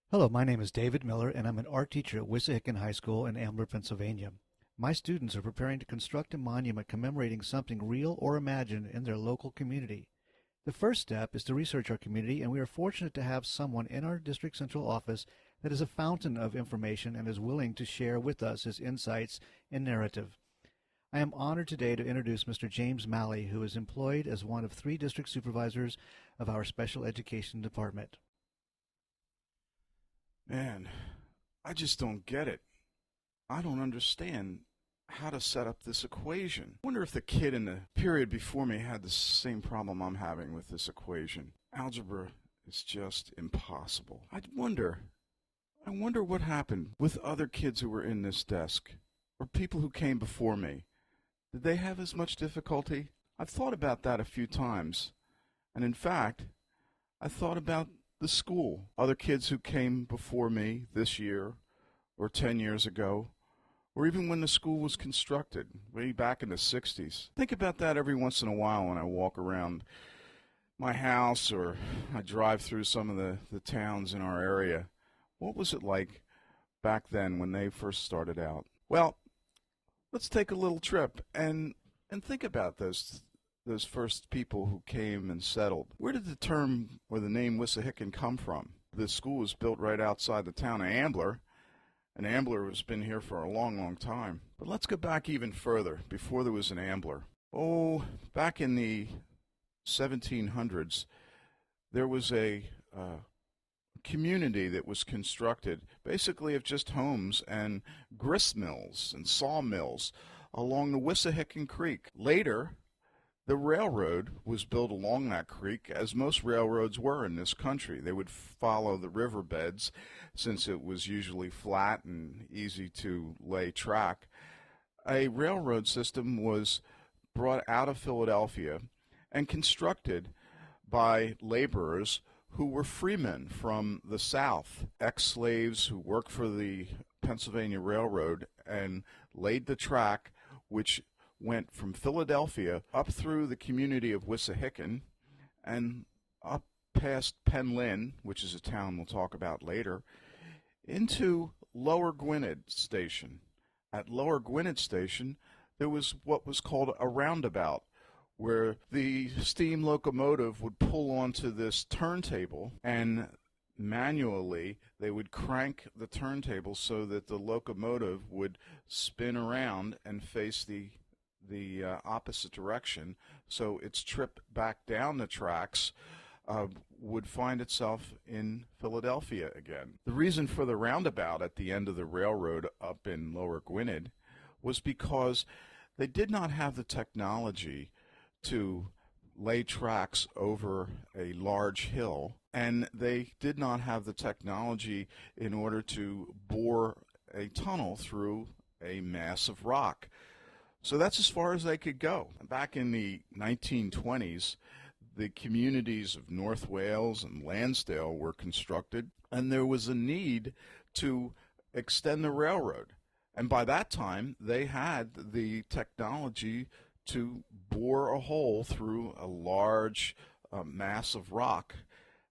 Hello, my name is David Miller, and I'm an art teacher at Wissahickon High School in Ambler, Pennsylvania. My students are preparing to construct a monument commemorating something real or imagined in their local community. The first step is to research our community, and we are fortunate to have someone in our district central office that is a fountain of information and is willing to share with us his insights and narrative. I am honored today to introduce Mr. James Malley, who is employed as one of 3 district supervisors of our special education department. Man, I just don't get it. I don't understand how to set up this equation. I wonder if the kid in the period before me had the same problem I'm having with this equation. Algebra is just impossible. I wonder what happened with other kids who were in this desk, or people who came before me. Did they have as much difficulty? I've thought about that a few times, and in fact, I thought about the school, other kids who came before me this year or 10 years ago, or even when the school was constructed way back in the 60s. Think about that every once in a while when I walk around my house or I drive through some of the towns in our area. What was it like back then when they first started out? Well, let's take a little trip and think about those first people who came and settled. Where did the term or the name Wissahickon come from? The school was built right outside the town of Ambler, and Ambler has been here for a long, long time. But let's go back even further, before there was an Ambler. Oh, back in the 1700s, there was a community that was constructed basically of just homes and grist mills and sawmills along the Wissahickon Creek. Later, the railroad was built along that creek, as most railroads were in this country. They would follow the riverbeds, since it was usually flat and easy to lay track. A railroad system was brought out of Philadelphia and constructed by laborers who were freemen from the South, ex-slaves who worked for the Pennsylvania Railroad and laid the track, which went from Philadelphia up through the community of Wissahickon and up past Penlyn, which is a town we'll talk about later, into Lower Gwynedd Station. At Lower Gwynedd Station, there was what was called a roundabout, where the steam locomotive would pull onto this turntable, and manually they would crank the turntable so that the locomotive would spin around and face the opposite direction, so its trip back down the tracks would find itself in Philadelphia again. The reason for the roundabout at the end of the railroad up in Lower Gwynedd was because they did not have the technology to lay tracks over a large hill, and they did not have the technology in order to bore a tunnel through a mass of rock. So that's as far as they could go. Back in the 1920s, the communities of North Wales and Lansdale were constructed, and there was a need to extend the railroad. And by that time, they had the technology to bore a hole through a large mass of rock.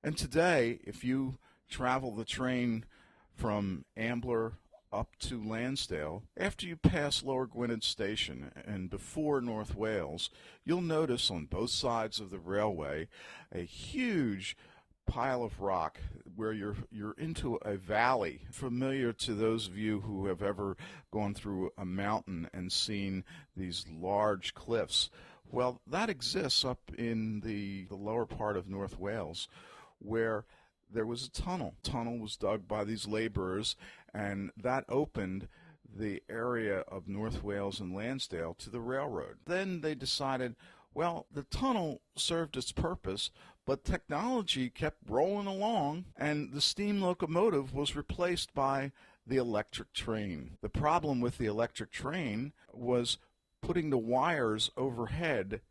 And today, if you travel the train from Ambler up to Lansdale, after you pass Lower Gwynedd Station and before North Wales, you'll notice on both sides of the railway a huge pile of rock where you're into a valley, familiar to those of you who have ever gone through a mountain and seen these large cliffs. Well, that exists up in the lower part of North Wales, where there was a tunnel. Tunnel was dug by these laborers, and that opened the area of North Wales and Lansdale to the railroad. Then they decided, well, the tunnel served its purpose, but technology kept rolling along, and the steam locomotive was replaced by the electric train. The problem with the electric train was putting the wires overhead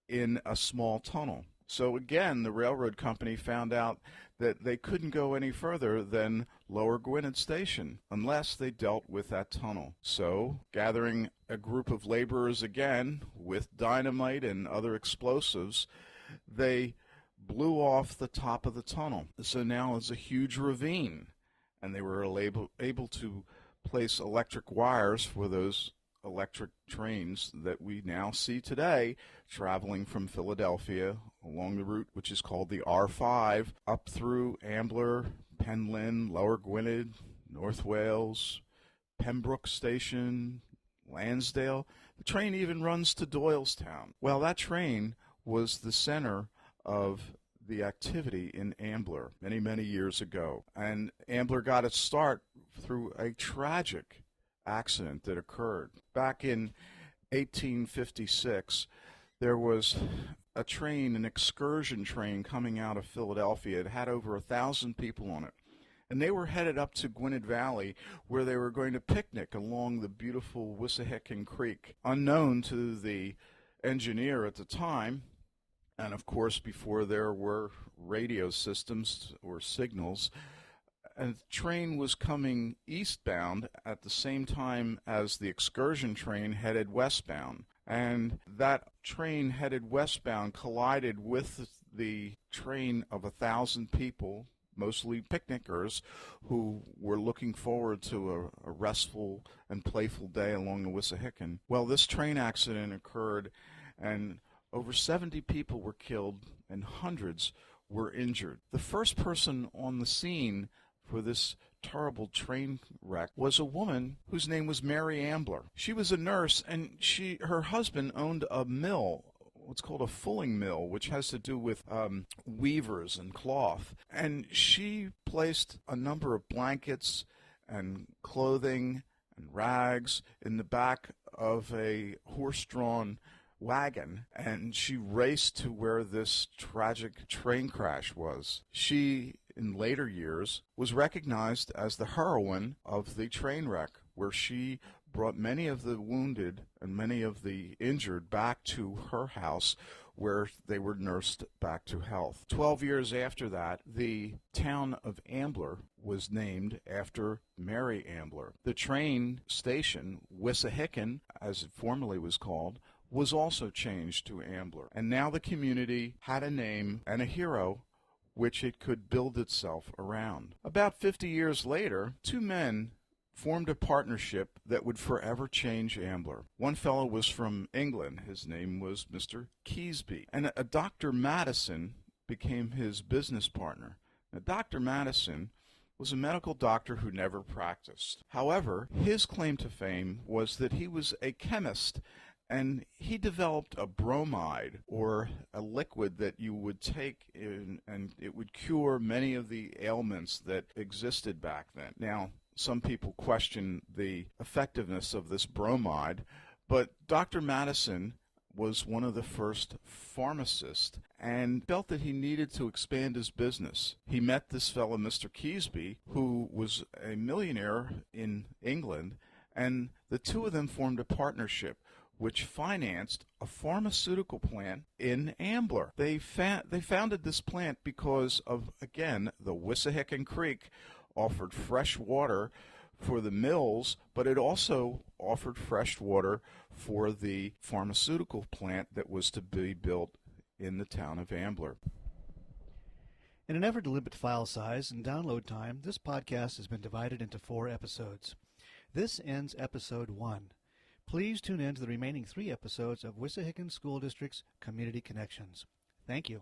in a small tunnel. So again, the railroad company found out that they couldn't go any further than Lower Gwynedd Station unless they dealt with that tunnel. So, gathering a group of laborers again with dynamite and other explosives, they blew off the top of the tunnel. So now it's a huge ravine, and they were able to place electric wires for those electric trains that we now see today traveling from Philadelphia along the route which is called the R5 up through Ambler, Penlyn, Lower Gwynedd, North Wales, Pembroke Station, Lansdale. The train even runs to Doylestown. Well, that train was the center of the activity in Ambler many, many years ago. And Ambler got its start through a tragic accident that occurred. Back in 1856, there was a train, an excursion train coming out of Philadelphia. It had over 1,000 people on it. And they were headed up to Gwynedd Valley, where they were going to picnic along the beautiful Wissahickon Creek. Unknown to the engineer at the time, and of course before there were radio systems or signals, a train was coming eastbound at the same time as the excursion train headed westbound. And that train headed westbound collided with the train of 1,000 people, mostly picnickers, who were looking forward to a restful and playful day along the Wissahickon. Well, this train accident occurred, and over 70 people were killed and hundreds were injured. The first person on the scene for this terrible train wreck was a woman whose name was Mary Ambler. She was a nurse, and her husband owned a mill, what's called a fulling mill, which has to do with weavers and cloth. And she placed a number of blankets and clothing and rags in the back of a horse-drawn wagon, and she raced to where this tragic train crash was. She, in later years, was recognized as the heroine of the train wreck, where she brought many of the wounded and many of the injured back to her house, where they were nursed back to health. 12 years after that, the town of Ambler was named after Mary Ambler. The train station, Wissahickon, as it formerly was called, was also changed to Ambler. And now the community had a name and a hero which it could build itself around. About 50 years later, two men formed a partnership that would forever change Ambler. One fellow was from England. His name was Mr. Keesby. And a Dr. Madison became his business partner. Now, Dr. Madison was a medical doctor who never practiced. However, his claim to fame was that he was a chemist, and he developed a bromide, or a liquid that you would take in, and it would cure many of the ailments that existed back then. Now, some people question the effectiveness of this bromide, but Dr. Madison was one of the first pharmacists and felt that he needed to expand his business. He met this fellow, Mr. Keesby, who was a millionaire in England, and the two of them formed a partnership which financed a pharmaceutical plant in Ambler. They founded this plant because of, again, the Wissahickon Creek offered fresh water for the mills, but it also offered fresh water for the pharmaceutical plant that was to be built in the town of Ambler. In an effort to limit file size and download time, this podcast has been divided into 4 episodes. This ends episode 1. Please tune in to the remaining 3 episodes of Wissahickon School District's Community Connections. Thank you.